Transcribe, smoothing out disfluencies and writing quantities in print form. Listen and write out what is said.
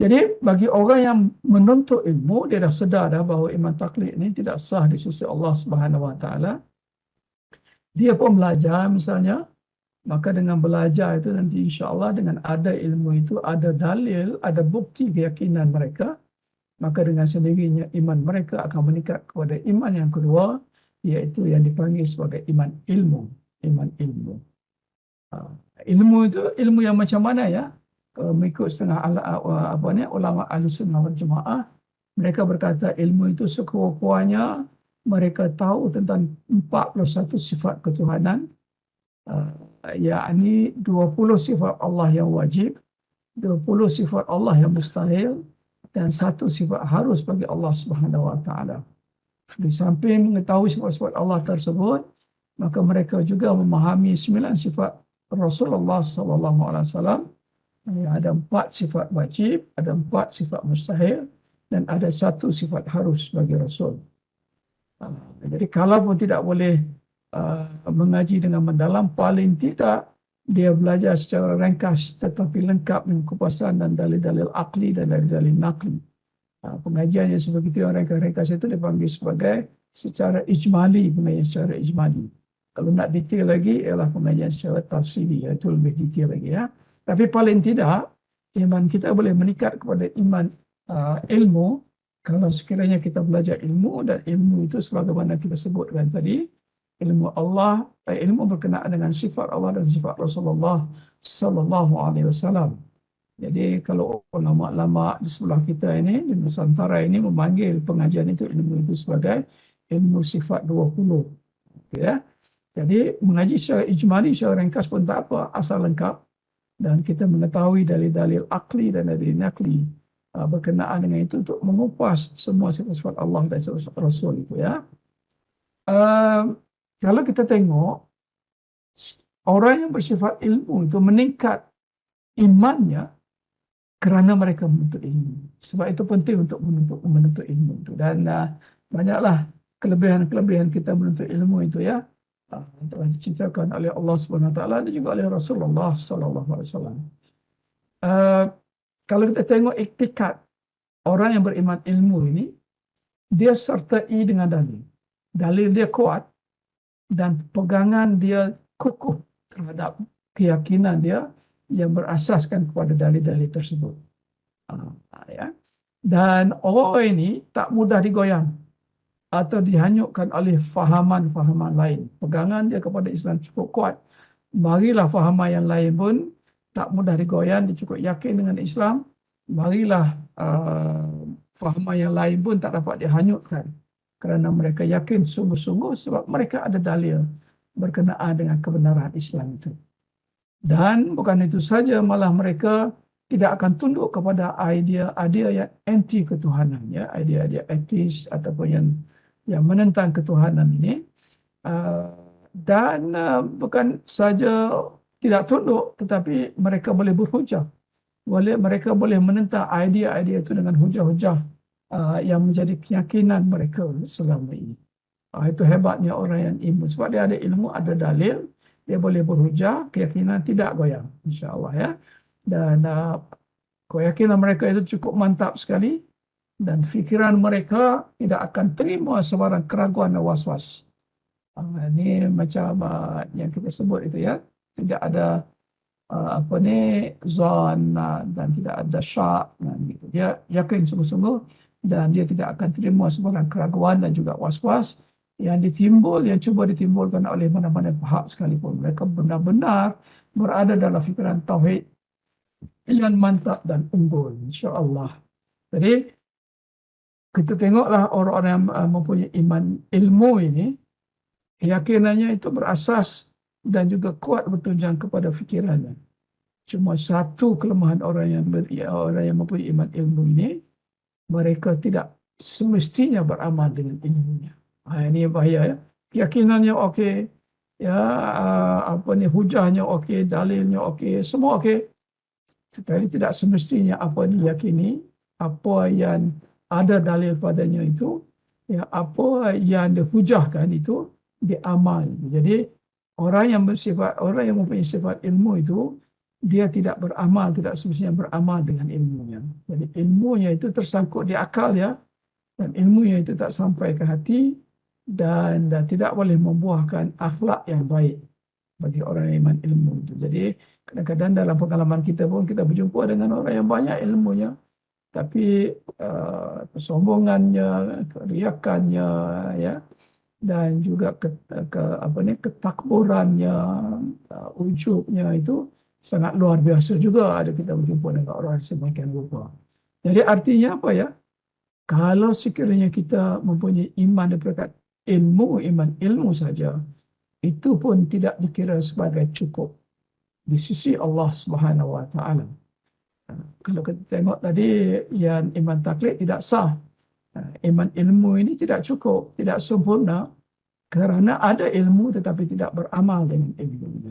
Jadi bagi orang yang menuntut ilmu, dia dah sedar dah bahawa iman taklid ini tidak sah di sisi Allah Subhanahu Wa Taala. Dia pun belajar misalnya, maka dengan belajar itu nanti insya-Allah dengan ada ilmu itu, ada dalil, ada bukti keyakinan mereka, maka dengan sendirinya iman mereka akan meningkat kepada iman yang kedua, iaitu yang dipanggil sebagai iman ilmu. Iman ilmu. Ha, ilmu itu ilmu yang macam mana ya? Kalau mengikut setengah ulama Ahlussunnah wal Jamaah, mereka berkata ilmu itu sekurang-kurangnya mereka tahu tentang 41 sifat ketuhanan, yakni 20 sifat Allah yang wajib, 20 sifat Allah yang mustahil, dan satu sifat harus bagi Allah Subhanahu Wa Taala. Di samping mengetahui sifat-sifat Allah tersebut, maka mereka juga memahami 9 sifat Rasulullah Sallallahu Alaihi Wasallam. Ada 4 sifat wajib, ada 4 sifat mustahil, dan ada satu sifat harus bagi Rasul. Jadi kalau pun tidak boleh mengaji dengan mendalam, paling tidak dia belajar secara ringkas tetapi lengkap dengan kupasan dan dalil-dalil akli dan dalil-dalil nakli. Pengajian yang sebegitu yang ringkas-ringkas itu dipanggil sebagai secara ijmali, pengajian secara ijmali. Kalau nak detail lagi ialah pengajian secara tafsiri, itu lebih detail lagi ya. Tapi paling tidak iman kita boleh meningkat kepada iman ilmu kalau sekiranya kita belajar ilmu, dan ilmu itu sebagaimana kita sebutkan tadi, ilmu Allah, ilmu berkenaan dengan sifat Allah dan sifat Rasulullah Sallallahu Alaihi Wasallam. Jadi kalau ulama-ulama di sebelah kita ini, di Nusantara ini memanggil pengajian itu, ilmu itu sebagai ilmu sifat 20. Ya. Jadi mengaji secara ijmali, secara ringkas pun tak apa, asal lengkap. Dan kita mengetahui dalil-dalil akli dan dalil nakli berkenaan dengan itu untuk mengupas semua sifat-sifat Allah dan sifat Rasul itu ya. Kalau kita tengok, orang yang bersifat ilmu itu meningkat imannya kerana mereka menuntut ilmu. Sebab itu penting untuk menuntut ilmu itu. Dan banyaklah kelebihan-kelebihan kita menuntut ilmu itu ya. Telah diceritakan oleh Allah Subhanahu Wa Taala dan juga oleh Rasulullah Sallallahu Alaihi Wasallam. Kalau kita tengok iktikad orang yang beriman ilmu ini, dia sertai dengan dalil. Dalil dia kuat dan pegangan dia kukuh terhadap keyakinan dia yang berasaskan kepada dalil-dalil tersebut. Ya. Dan orang ini tak mudah digoyang atau dihanyutkan oleh fahaman-fahaman lain. Pegangan dia kepada Islam cukup kuat. Marilah fahaman yang lain pun tak mudah digoyang, dia cukup yakin dengan Islam. Marilah fahaman yang lain pun tak dapat dihanyutkan. Kerana mereka yakin sungguh-sungguh sebab mereka ada dalil berkenaan dengan kebenaran Islam itu. Dan bukan itu saja, malah mereka tidak akan tunduk kepada idea-idea yang anti ketuhanan, ya, idea-idea etis ataupun yang menentang ketuhanan ini. Dan bukan saja tidak tunduk, tetapi mereka boleh berhujah. Mereka boleh menentang idea-idea itu dengan hujah-hujah yang menjadi keyakinan mereka selama ini. Itu hebatnya orang yang ilmu. Sebab dia ada ilmu, ada dalil, dia boleh berhujah, keyakinan tidak goyang, insya-Allah ya. Dan keyakinan mereka itu cukup mantap sekali, dan fikiran mereka tidak akan terima sebarang keraguan dan was-was. Ini macam yang kita sebut itu ya, tidak ada zon dan tidak ada syak gitu. Dia yakin sungguh-sungguh dan dia tidak akan terima sebarang keraguan dan juga was-was yang cuba ditimbulkan oleh mana-mana pihak sekalipun. Mereka benar-benar berada dalam fikiran tauhid yang mantap dan unggul, insya-Allah. Jadi kita tengoklah orang-orang yang mempunyai iman ilmu ini, keyakinannya itu berasas dan juga kuat bertunjang kepada fikirannya. Cuma satu kelemahan orang yang mempunyai iman ilmu ini, mereka tidak semestinya beramal dengan ilmunya. Ini bahaya ya. Keyakinannya okey, ya, hujahnya okey, dalilnya okey, semua okey. Tetapi tidak semestinya apa diyakini, apa yang ada dalil padanya itu, ya, apa yang dihujahkan itu diamal. Jadi orang yang mempunyai sifat ilmu itu, dia tidak beramal, tidak semestinya beramal dengan ilmunya. Jadi ilmunya itu tersangkut di akal ya, dan ilmunya itu tak sampai ke hati dan tidak boleh membuahkan akhlak yang baik bagi orang yang iman ilmu itu. Jadi kadang-kadang dalam pengalaman kita pun kita berjumpa dengan orang yang banyak ilmunya, tapi kesombongannya, keriakannya, ya, dan juga ketakburannya, ujubnya itu sangat luar biasa juga. Ada kita berjumpa dengan orang semakin rupa. Jadi artinya apa ya? Kalau sekiranya kita mempunyai iman daripada iman ilmu saja, itu pun tidak dikira sebagai cukup di sisi Allah Subhanahu Wa Taala. Kalau kita tengok tadi yang iman taklid tidak sah, iman ilmu ini tidak cukup, tidak sempurna kerana ada ilmu tetapi tidak beramal dengan ilmu.